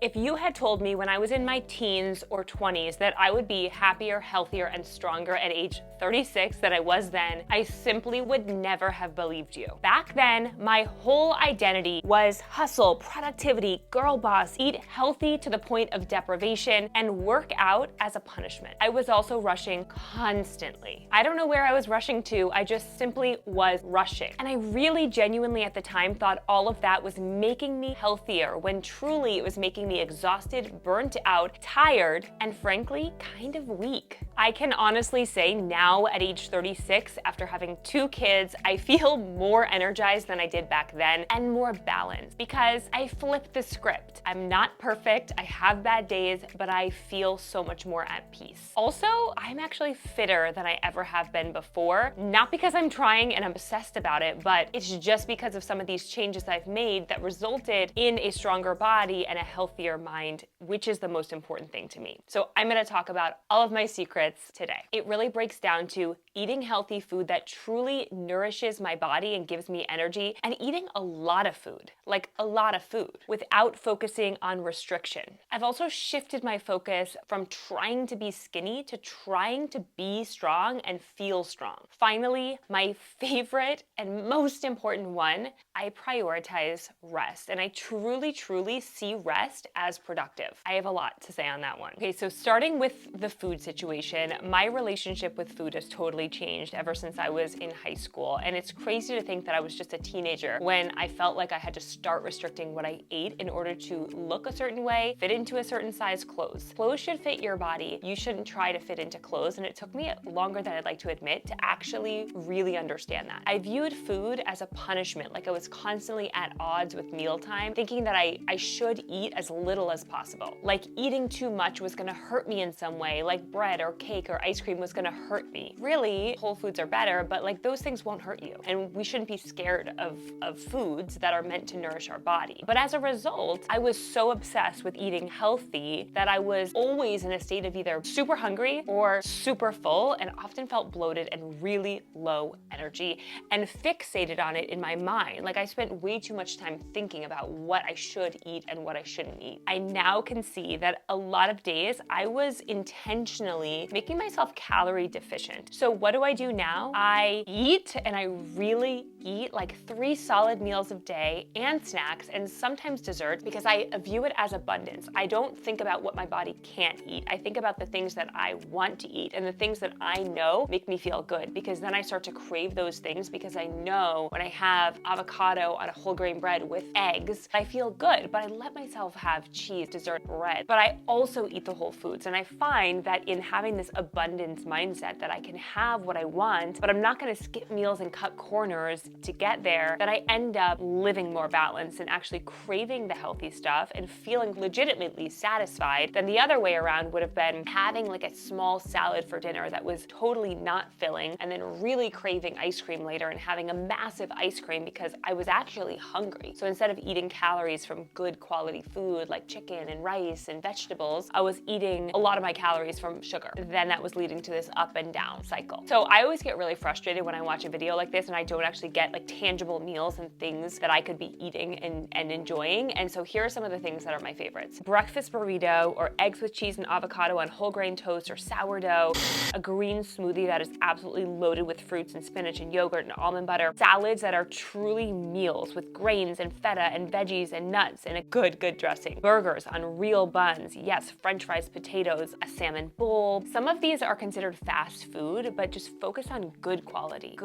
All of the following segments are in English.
If you had told me when I was in my teens or 20s that I would be happier, healthier, and stronger at age 36 than I was then, I simply would never have believed you. Back then, my whole identity was hustle, productivity, girl boss, eat healthy to the point of deprivation, and work out as a punishment. I was also rushing constantly. I don't know where I was rushing to, I just simply was rushing. And I really genuinely at the time thought all of that was making me healthier, when truly it was making me exhausted, burnt out, tired, and frankly, kind of weak. I can honestly say now at age 36, after having 2 kids, I feel more energized than I did back then and more balanced because I flipped the script. I'm not perfect, I have bad days, but I feel so much more at peace. Also, I'm actually fitter than I ever have been before, not because I'm trying and I'm obsessed about it, but it's just because of some of these changes I've made that resulted in a stronger body and a healthier mind, which is the most important thing to me. So I'm gonna talk about all of my secrets today. It really breaks down to eating healthy food that truly nourishes my body and gives me energy, and eating a lot of food, like a lot of food, without focusing on restriction. I've also shifted my focus from trying to be skinny to trying to be strong and feel strong. Finally, my favorite and most important one, I prioritize rest, and I truly see rest as productive. I have a lot to say on that one. Okay, so starting with the food situation, my relationship with food has totally changed ever since I was in high school, and it's crazy to think that I was just a teenager when I felt like I had to start restricting what I ate in order to look a certain way, fit into a certain size clothes. Clothes should fit your body. You shouldn't try to fit into clothes, and it took me longer than I'd like to admit to actually really understand that. I viewed food as a punishment, like I was constantly at odds with mealtime, thinking that I should eat as little as possible. Like eating too much was gonna hurt me in some way, like bread or cake or ice cream was gonna hurt me. Really, whole foods are better, but like those things won't hurt you. And we shouldn't be scared of foods that are meant to nourish our body. But as a result, I was so obsessed with eating healthy that I was always in a state of either super hungry or super full, and often felt bloated and really low energy and fixated on it in my mind. Like I spent way too much time thinking about what I should eat and what I shouldn't eat. I now can see that a lot of days I was intentionally making myself calorie deficient. So what do I do now? I eat, and I really eat like 3 solid meals a day and snacks and sometimes dessert, because I view it as abundance. I don't think about what my body can't eat. I think about the things that I want to eat and the things that I know make me feel good, because then I start to crave those things, because I know when I have avocado on a whole grain bread with eggs, I feel good, but I let myself have cheese, dessert, bread. But I also eat the whole foods, and I find that in having this abundance mindset that I can have what I want, but I'm not gonna skip meals and cut corners to get there, that I end up living more balanced and actually craving the healthy stuff and feeling legitimately satisfied than the other way around would have been having like a small salad for dinner that was totally not filling, and then really craving ice cream later and having a massive ice cream because I was actually hungry. So instead of eating calories from good quality food like chicken and rice and vegetables, I was eating a lot of my calories from sugar. Then that was leading to this up and down cycle. So I always get really frustrated when I watch a video like this and I don't actually get like tangible meals and things that I could be eating and enjoying. And so here are some of the things that are my favorites. Breakfast burrito, or eggs with cheese and avocado on whole grain toast or sourdough, a green smoothie that is absolutely loaded with fruits and spinach and yogurt and almond butter, salads that are truly meals with grains and feta and veggies and nuts and a good dressing, burgers on real buns, yes, french fries, potatoes, a salmon bowl. Some of these are considered fast food, but just focus on good quality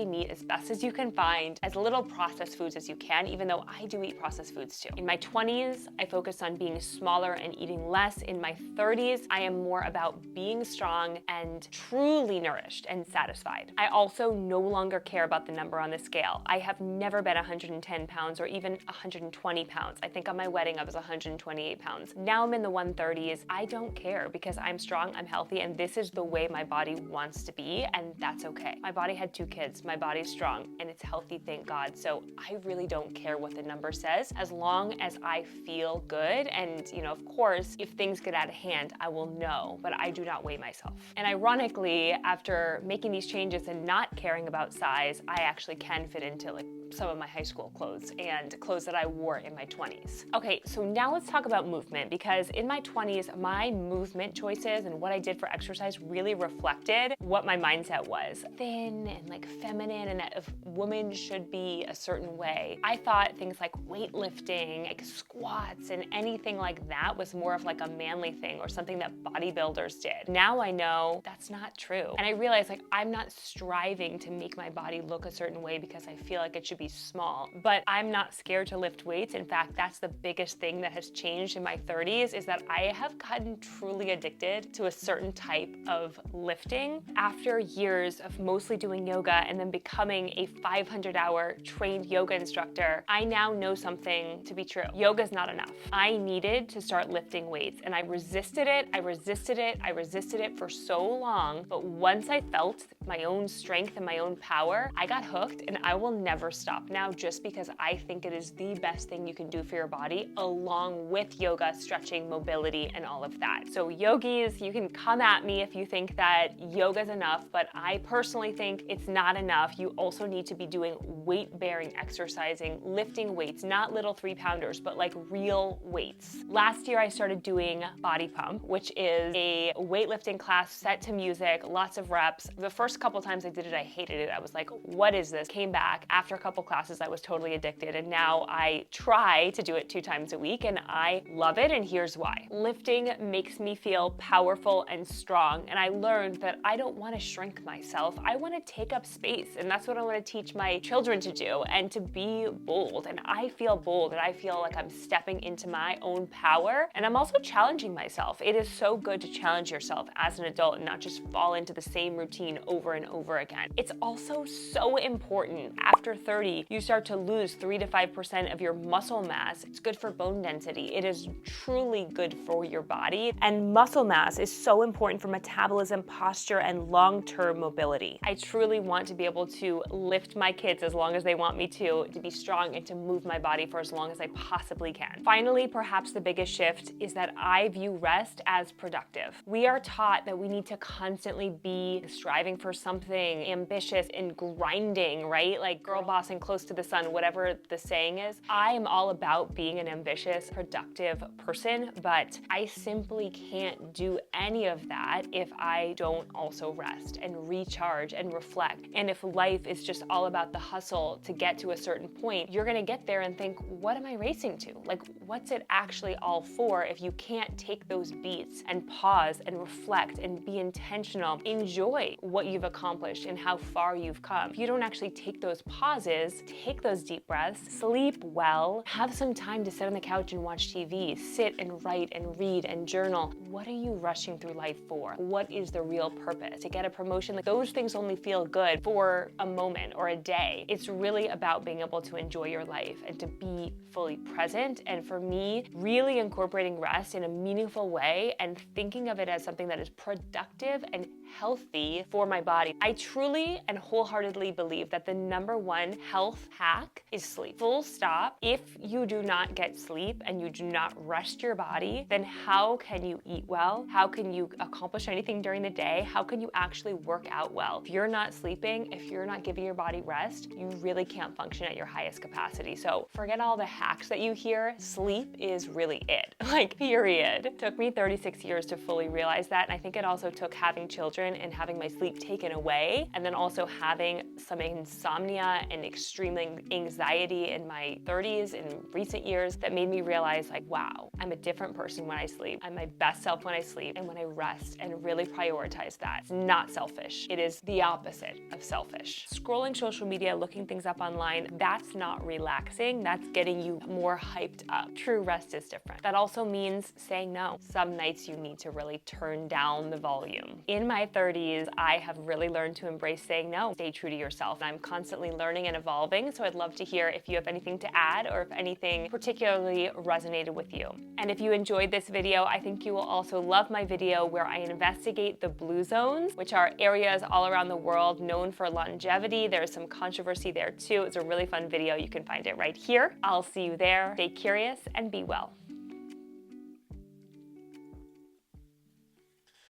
meat as best as you can find, as little processed foods as you can, even though I do eat processed foods too. In my 20s, I focused on being smaller and eating less. In my 30s, I am more about being strong and truly nourished and satisfied. I also no longer care about the number on the scale. I have never been 110 pounds or even 120 pounds. I think on my wedding I was 128 pounds. Now I'm in the 130s. I don't care because I'm strong, I'm healthy, and this is the way my body wants to be, and that's okay. My body had 2 kids. My body's strong and it's healthy, thank God. So I really don't care what the number says as long as I feel good. And you know, of course, if things get out of hand, I will know, but I do not weigh myself. And ironically, after making these changes and not caring about size, I actually can fit into like some of my high school clothes and clothes that I wore in my 20s. Okay, so now let's talk about movement, because in my 20s, my movement choices and what I did for exercise really reflected what my mindset was. Thin and like feminine, and that if women should be a certain way. I thought things like weightlifting, like squats and anything like that was more of like a manly thing or something that bodybuilders did. Now I know that's not true. And I realized like I'm not striving to make my body look a certain way because I feel like it should be small, but I'm not scared to lift weights. In fact, that's the biggest thing that has changed in my 30s, is that I have gotten truly addicted to a certain type of lifting. After years of mostly doing yoga and then becoming a 500-hour trained yoga instructor, I now know something to be true. Yoga is not enough. I needed to start lifting weights, and I resisted it, I resisted it, I resisted it for so long, but once I felt my own strength and my own power, I got hooked, and I will never stop now, just because I think it is the best thing you can do for your body, along with yoga, stretching, mobility, and all of that. So yogis, you can come at me if you think that yoga's enough, but I personally think it's not enough. You also need to be doing weight-bearing exercising, lifting weights, not little 3-pounders, but like real weights. Last year, I started doing Body Pump, which is a weightlifting class set to music, lots of reps. The first couple times I did it, I hated it. I was like, what is this? Came back. After a couple classes, I was totally addicted, and now I try to do it 2 times a week, and I love it, and here's why. Lifting makes me feel powerful and strong, and I learned that I don't want to shrink myself. I want to take up space, and that's what I want to teach my children to do, and to be bold. And I feel bold, and I feel like I'm stepping into my own power, and I'm also challenging myself. It is so good to challenge yourself as an adult and not just fall into the same routine over and over again. It's also so important. After 30, you start to lose 3 to 5% of your muscle mass. It's good for bone density. It is truly good for your body. And muscle mass is so important for metabolism, posture, and long-term mobility. I truly want to be able to lift my kids as long as they want me to be strong, and to move my body for as long as I possibly can. Finally, perhaps the biggest shift is that I view rest as productive. We are taught that we need to constantly be striving for something ambitious and grinding, right? Like girl boss and close to the sun, whatever the saying is. I am all about being an ambitious, productive person, but I simply can't do any of that if I don't also rest and recharge and reflect. And if life is just all about the hustle to get to a certain point, you're gonna get there and think, what am I racing to? Like, what's it actually all for if you can't take those beats and pause and reflect and be intentional, enjoy what you've accomplished and how far you've come? If you don't actually take those pauses, take those deep breaths, sleep well, have some time to sit on the couch and watch TV, sit and write and read and journal. What are you rushing through life for? What is the real purpose? To get a promotion? Like, those things only feel good for a moment or a day. It's really about being able to enjoy your life and to be fully present. And for me, really incorporating rest in a meaningful way and thinking of it as something that is productive and healthy for my body. I truly and wholeheartedly believe that the #1 health hack is sleep. Full stop. If you do not get sleep and you do not rest your body, then how can you eat well? How can you accomplish anything during the day? How can you actually work out well? If you're not sleeping, if you're not giving your body rest, you really can't function at your highest capacity. So forget all the hacks that you hear. Sleep is really it. Like, period. It took me 36 years to fully realize that. And I think it also took having children and having my sleep taken away, and then also having some insomnia and extreme anxiety in my 30s in recent years that made me realize, like, wow, I'm a different person when I sleep. I'm my best self when I sleep and when I rest, and really prioritize that. It's not selfish. It is the opposite of selfish. Scrolling social media, looking things up online, that's not relaxing. That's getting you more hyped up. True rest is different. That also means saying no. Some nights you need to really turn down the volume. In my 30s, I have really learned to embrace saying no. Stay true to yourself. I'm constantly learning and evolving, so I'd love to hear if you have anything to add or if anything particularly resonated with you. And if you enjoyed this video, I think you will also love my video where I investigate the blue zones, which are areas all around the world known for longevity. There's some controversy there too. It's a really fun video. You can find it right here. I'll see you there. Stay curious and be well.